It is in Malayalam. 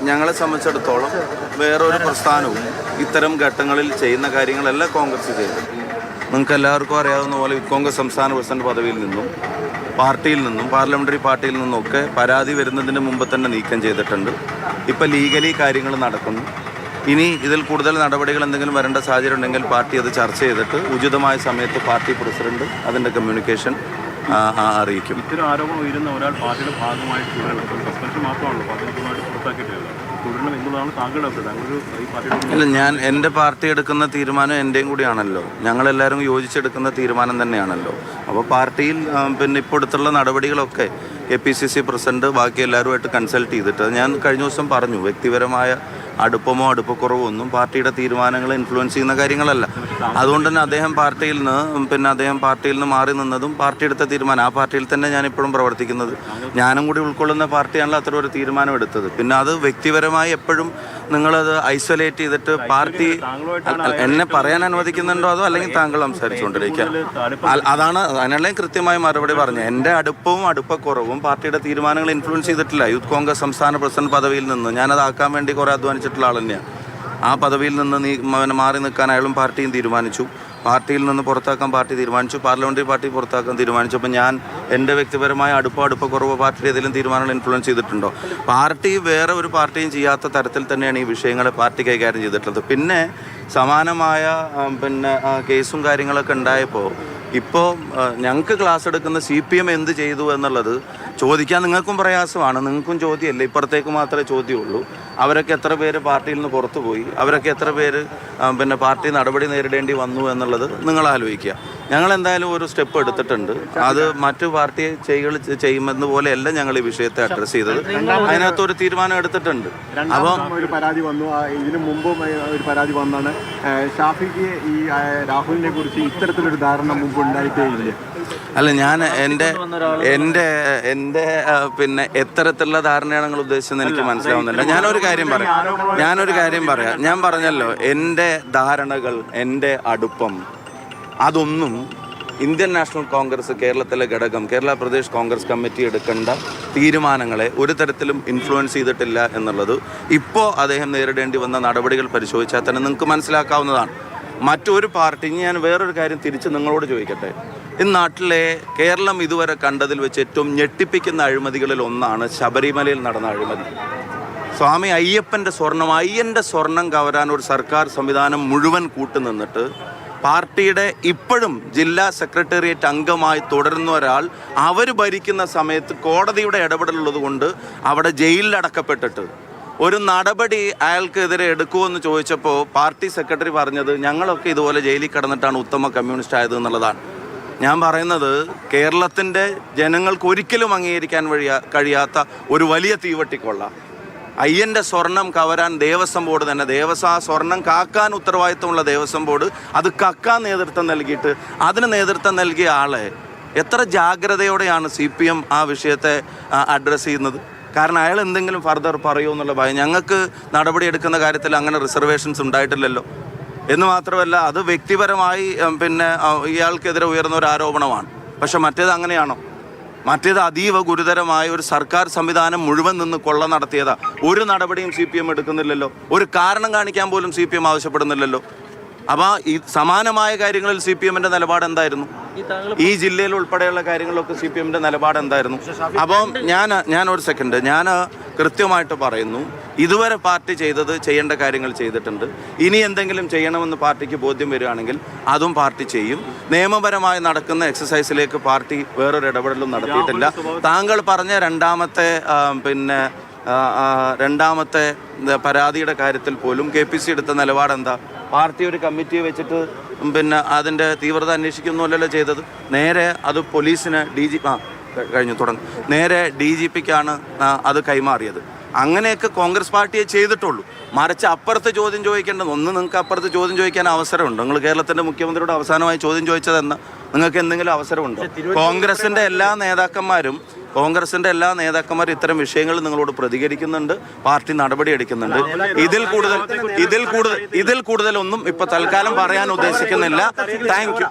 ഞങ്ങളെ സംബന്ധിച്ചിടത്തോളം വേറൊരു പ്രസ്ഥാനവും ഇത്തരം ഘട്ടങ്ങളിൽ ചെയ്യുന്ന കാര്യങ്ങളെല്ലാം കോൺഗ്രസ് ചെയ്തു. നിങ്ങൾക്ക് എല്ലാവർക്കും അറിയാവുന്ന പോലെ കോൺഗ്രസ് സംസ്ഥാന പ്രസിഡന്റ് പദവിയിൽ നിന്നും പാർട്ടിയിൽ നിന്നും പാർലമെൻ്ററി പാർട്ടിയിൽ നിന്നൊക്കെ പരാതി വരുന്നതിന് മുമ്പ് തന്നെ നീക്കം ചെയ്തിട്ടുണ്ട്. ഇപ്പോൾ ലീഗലി കാര്യങ്ങൾ നടക്കുന്നു. ഇനി ഇതിൽ കൂടുതൽ നടപടികൾ എന്തെങ്കിലും വരേണ്ട സാഹചര്യം ഉണ്ടെങ്കിൽ പാർട്ടി അത് ചർച്ച ചെയ്തിട്ട് ഉചിതമായ സമയത്ത് പാർട്ടി പ്രസിഡന്റ് അതിൻ്റെ കമ്മ്യൂണിക്കേഷൻ അറിയിക്കും. ഇത്തരം ആരോപണം ഉയരുന്ന ഒരാൾ പാർട്ടിയുടെ ഭാഗമായിട്ട് സസ്പെൻഷൻ മാത്രമാണല്ലോ, പാർട്ടിയുടെ പുറത്താക്കിയിട്ടില്ല. ഇല്ല, ഞാൻ എൻ്റെ പാർട്ടി എടുക്കുന്ന തീരുമാനം എൻ്റെയും കൂടിയാണല്ലോ. ഞങ്ങളെല്ലാവരും യോജിച്ചെടുക്കുന്ന തീരുമാനം തന്നെയാണല്ലോ. അപ്പോൾ പാർട്ടിയിൽ പിന്നെ ഇപ്പോൾ എടുത്തുള്ള നടപടികളൊക്കെ KPCC പ്രസിഡന്റ് ബാക്കി എല്ലാവരുമായിട്ട് കൺസൾട്ട് ചെയ്തിട്ട് ഞാൻ കഴിഞ്ഞ ദിവസം പറഞ്ഞു, വ്യക്തിപരമായ അടുപ്പമോ അടുപ്പക്കുറവോ ഒന്നും പാർട്ടിയുടെ തീരുമാനങ്ങളെ ഇൻഫ്ലുവൻസ് ചെയ്യുന്ന കാര്യങ്ങളല്ല. അതുകൊണ്ട് തന്നെ അദ്ദേഹം പാർട്ടിയിൽ നിന്ന് മാറി നിന്നതും പാർട്ടി എടുത്ത തീരുമാനം. ആ പാർട്ടിയിൽ തന്നെ ഞാനിപ്പോഴും പ്രവർത്തിക്കുന്നത്. ഞാനും കൂടി ഉൾക്കൊള്ളുന്ന പാർട്ടിയാണല്ലോ അത്ര ഒരു തീരുമാനം എടുത്തത്. പിന്നെ അത് വ്യക്തിപരമായി എപ്പോഴും നിങ്ങളത് ഐസൊലേറ്റ് ചെയ്തിട്ട് പാർട്ടി എന്നെ പറയാൻ അനുവദിക്കുന്നുണ്ടോ അതോ അല്ലെങ്കിൽ താങ്കൾ സംസാരിച്ചുകൊണ്ടിരിക്കുക? അതാണ് അതിനുള്ള കൃത്യമായ മറുപടി പറഞ്ഞു. എൻ്റെ അടുപ്പവും അടുപ്പക്കുറവും പാർട്ടിയുടെ തീരുമാനങ്ങൾ ഇൻഫ്ലുവൻസ് ചെയ്തിട്ടില്ല. യൂത്ത് കോൺഗ്രസ് സംസ്ഥാന പ്രസിഡന്റ് പദവിയിൽ നിന്ന് ഞാനതാക്കാൻ വേണ്ടി കുറേ അധ്വാനിച്ചിട്ടുള്ള ആൾ തന്നെയാണ്. ആ പദവിയിൽ നിന്ന് മാറി നിൽക്കാൻ അയാളും പാർട്ടിയും തീരുമാനിച്ചു. പാർട്ടിയിൽ നിന്ന് പുറത്താക്കാൻ പാർട്ടി തീരുമാനിച്ചു. പാർലമെൻ്ററി പാർട്ടി പുറത്താക്കാൻ തീരുമാനിച്ചു. അപ്പോൾ ഞാൻ എൻ്റെ വ്യക്തിപരമായ അടുപ്പക്കുറവ് പാർട്ടിയുടെ ഏതെങ്കിലും തീരുമാനങ്ങൾ ഇൻഫ്ലുവൻസ് ചെയ്തിട്ടുണ്ടോ? പാർട്ടി വേറെ ഒരു പാർട്ടിയും ചെയ്യാത്ത തരത്തിൽ തന്നെയാണ് ഈ വിഷയങ്ങളെ പാർട്ടി കൈകാര്യം ചെയ്തിട്ടുള്ളത്. പിന്നെ സമാനമായ കേസും കാര്യങ്ങളൊക്കെ ഉണ്ടായപ്പോൾ ഇപ്പോൾ ഞങ്ങൾക്ക് ക്ലാസ് എടുക്കുന്ന CPM എന്ത് ചെയ്തു എന്നുള്ളത് ചോദിക്കാൻ നിങ്ങൾക്കും പ്രയാസമാണ്. നിങ്ങൾക്കും ചോദ്യമല്ല, ഇപ്പുറത്തേക്ക് മാത്രമേ ചോദ്യമുള്ളൂ. അവരൊക്കെ എത്ര പേര് പാർട്ടിയിൽ നിന്ന് പുറത്തു പോയി, അവരൊക്കെ എത്ര പേര് പാർട്ടി നടപടി നേരിടേണ്ടി വന്നു എന്നുള്ളത് നിങ്ങൾ ആലോചിക്കുക. ഞങ്ങൾ എന്തായാലും ഒരു സ്റ്റെപ്പ് എടുത്തിട്ടുണ്ട്. അത് മറ്റു പാർട്ടി ചെയ്യുമെന്ന് പോലെയല്ല ഞങ്ങൾ ഈ വിഷയത്തെ അഡ്രസ്സ് ചെയ്തത്. അതിനകത്ത് ഒരു തീരുമാനം എടുത്തിട്ടുണ്ട്. അപ്പം ഒരു പരാതി വന്നു, ഇതിനു മുമ്പും ഒരു പരാതി വന്നാണ് ഷാഫിക്ക് ഈ രാഹുലിനെ കുറിച്ച് ഇത്തരത്തിലൊരു ധാരണ മുമ്പ് ഉണ്ടായിട്ടേ ഇല്ല. അല്ല, ഞാൻ എൻ്റെ എത്തരത്തിലുള്ള ധാരണയാണ് നിങ്ങൾ ഉദ്ദേശിച്ചതെന്ന് എനിക്ക് മനസ്സിലാവുന്നില്ല. ഞാനൊരു കാര്യം പറയാം. ഞാൻ പറഞ്ഞല്ലോ, എൻ്റെ ധാരണകൾ, എൻ്റെ അടുപ്പം, അതൊന്നും ഇന്ത്യൻ നാഷണൽ കോൺഗ്രസ് കേരളത്തിലെ ഘടകം കേരള പ്രദേശ് കോൺഗ്രസ് കമ്മിറ്റി എടുക്കേണ്ട തീരുമാനങ്ങളെ ഒരു തരത്തിലും ഇൻഫ്ലുവൻസ് ചെയ്തിട്ടില്ല എന്നുള്ളത് ഇപ്പോൾ അദ്ദേഹം നേരിടേണ്ടി വന്ന നടപടികൾ പരിശോധിച്ചാൽ തന്നെ നിങ്ങൾക്ക് മനസ്സിലാക്കാവുന്നതാണ്. മറ്റൊരു പാർട്ടി, ഞാൻ വേറൊരു കാര്യം തിരിച്ച് നിങ്ങളോട് ചോദിക്കട്ടെ. ഈ നാട്ടിലെ കേരളം ഇതുവരെ കണ്ടതിൽ വെച്ച് ഏറ്റവും ഞെട്ടിപ്പിക്കുന്ന അഴിമതികളിൽ ഒന്നാണ് ശബരിമലയിൽ നടന്ന അഴിമതി. സ്വാമി അയ്യപ്പൻ്റെ സ്വർണം കവരാൻ ഒരു സർക്കാർ സംവിധാനം മുഴുവൻ കൂട്ടുനിന്നിട്ട് പാർട്ടിയുടെ ഇപ്പോഴും ജില്ലാ സെക്രട്ടേറിയറ്റ് അംഗമായി തുടരുന്ന ഒരാൾ അവർ ഭരിക്കുന്ന സമയത്ത് കോടതിയുടെ ഇടപെടലുള്ളത് കൊണ്ട് അവിടെ ജയിലിലടക്കപ്പെട്ടിട്ട് ഒരു നടപടി അയാൾക്കെതിരെ എടുക്കുമെന്ന് ചോദിച്ചപ്പോൾ പാർട്ടി സെക്രട്ടറി പറഞ്ഞത് ഞങ്ങളൊക്കെ ഇതുപോലെ ജയിലിൽ കിടന്നിട്ടാണ് ഉത്തമ കമ്മ്യൂണിസ്റ്റ് ആയത് എന്നുള്ളതാണ്. ഞാൻ പറയുന്നത് കേരളത്തിൻ്റെ ജനങ്ങൾക്ക് ഒരിക്കലും അംഗീകരിക്കാൻ കഴിയാത്ത ഒരു വലിയ തീവട്ടിക്കൊള്ള. അയ്യൻ്റെ സ്വർണം കവരാൻ ദേവസ്വം ബോർഡ് തന്നെ, ആ സ്വർണം കാക്കാൻ ഉത്തരവാദിത്വമുള്ള ദേവസ്വം ബോർഡ് അത് കക്കാൻ നേതൃത്വം നൽകിയിട്ട് അതിന് നേതൃത്വം നൽകിയ ആളെ എത്ര ജാഗ്രതയോടെയാണ് CPM ആ വിഷയത്തെ അഡ്രസ്സ് ചെയ്യുന്നത്? കാരണം അയാൾ എന്തെങ്കിലും ഫർദർ പറയുമോ എന്നുള്ള ഭയം. ഞങ്ങൾക്ക് നടപടിയെടുക്കുന്ന കാര്യത്തിൽ അങ്ങനെ റിസർവേഷൻസ് ഉണ്ടായിട്ടില്ലല്ലോ. എന്ന് മാത്രമല്ല, അത് വ്യക്തിപരമായി ഇയാൾക്കെതിരെ ഉയർന്ന ഒരു ആരോപണമാണ്. പക്ഷെ മറ്റേത് അങ്ങനെയാണോ? മറ്റേത് അതീവ ഗുരുതരമായ ഒരു സർക്കാർ സംവിധാനം മുഴുവൻ നിന്ന് കൊള്ള നടത്തിയതാ. ഒരു നടപടിയും CPM എടുക്കുന്നില്ലല്ലോ. ഒരു കാരണം കാണിക്കാൻ പോലും CPM ആവശ്യപ്പെടുന്നില്ലല്ലോ. അപ്പോൾ ഈ സമാനമായ കാര്യങ്ങളിൽ CPMൻ്റെ നിലപാട് എന്തായിരുന്നു? ഈ ജില്ലയിൽ ഉൾപ്പെടെയുള്ള കാര്യങ്ങളിലൊക്കെ CPMൻ്റെ നിലപാട് എന്തായിരുന്നു? അപ്പം ഞാൻ കൃത്യമായിട്ട് പറയുന്നു, ഇതുവരെ പാർട്ടി ചെയ്യേണ്ട കാര്യങ്ങൾ ചെയ്തിട്ടുണ്ട്. ഇനി എന്തെങ്കിലും ചെയ്യണമെന്ന് പാർട്ടിക്ക് ബോധ്യം വരികയാണെങ്കിൽ അതും പാർട്ടി ചെയ്യും. നിയമപരമായി നടക്കുന്ന എക്സസൈസിലേക്ക് പാർട്ടി വേറൊരു ഇടപെടലും നടത്തിയിട്ടില്ല. താങ്കൾ പറഞ്ഞ രണ്ടാമത്തെ പരാതിയുടെ DG പോലും KPC എടുത്ത നിലപാട് എന്താ? പാർട്ടി ഒരു കമ്മിറ്റിയെ വെച്ചിട്ട് അതിൻ്റെ തീവ്രത അന്വേഷിക്കുന്നുവല്ലോ ചെയ്തത്. നേരെ അത് പോലീസിന് നേരെ DGPക്കാണ് അത് കൈമാറിയത്. അങ്ങനെയൊക്കെ കോൺഗ്രസ് പാർട്ടിയെ ചെയ്തിട്ടുള്ളൂ. മറിച്ച് അപ്പുറത്ത് ചോദ്യം ചോദിക്കേണ്ടത് നിങ്ങൾക്ക് അപ്പുറത്ത് ചോദ്യം ചോദിക്കാൻ അവസരമുണ്ട്. നിങ്ങൾ കേരളത്തിൻ്റെ മുഖ്യമന്ത്രിയോട് അവസാനമായി ചോദ്യം ചോദിച്ചതെന്ന് നിങ്ങൾക്ക് എന്തെങ്കിലും അവസരമുണ്ടോ? കോൺഗ്രസിൻ്റെ എല്ലാ നേതാക്കന്മാരും ഇത്തരം വിഷയങ്ങൾ നിങ്ങളോട് പ്രതികരിക്കുന്നുണ്ട്, പാർട്ടി നടപടി എടുക്കുന്നുണ്ട്. ഇതിൽ കൂടുതലൊന്നും ഇപ്പൊ തൽക്കാലം പറയാൻ ഉദ്ദേശിക്കുന്നില്ല. Thank you.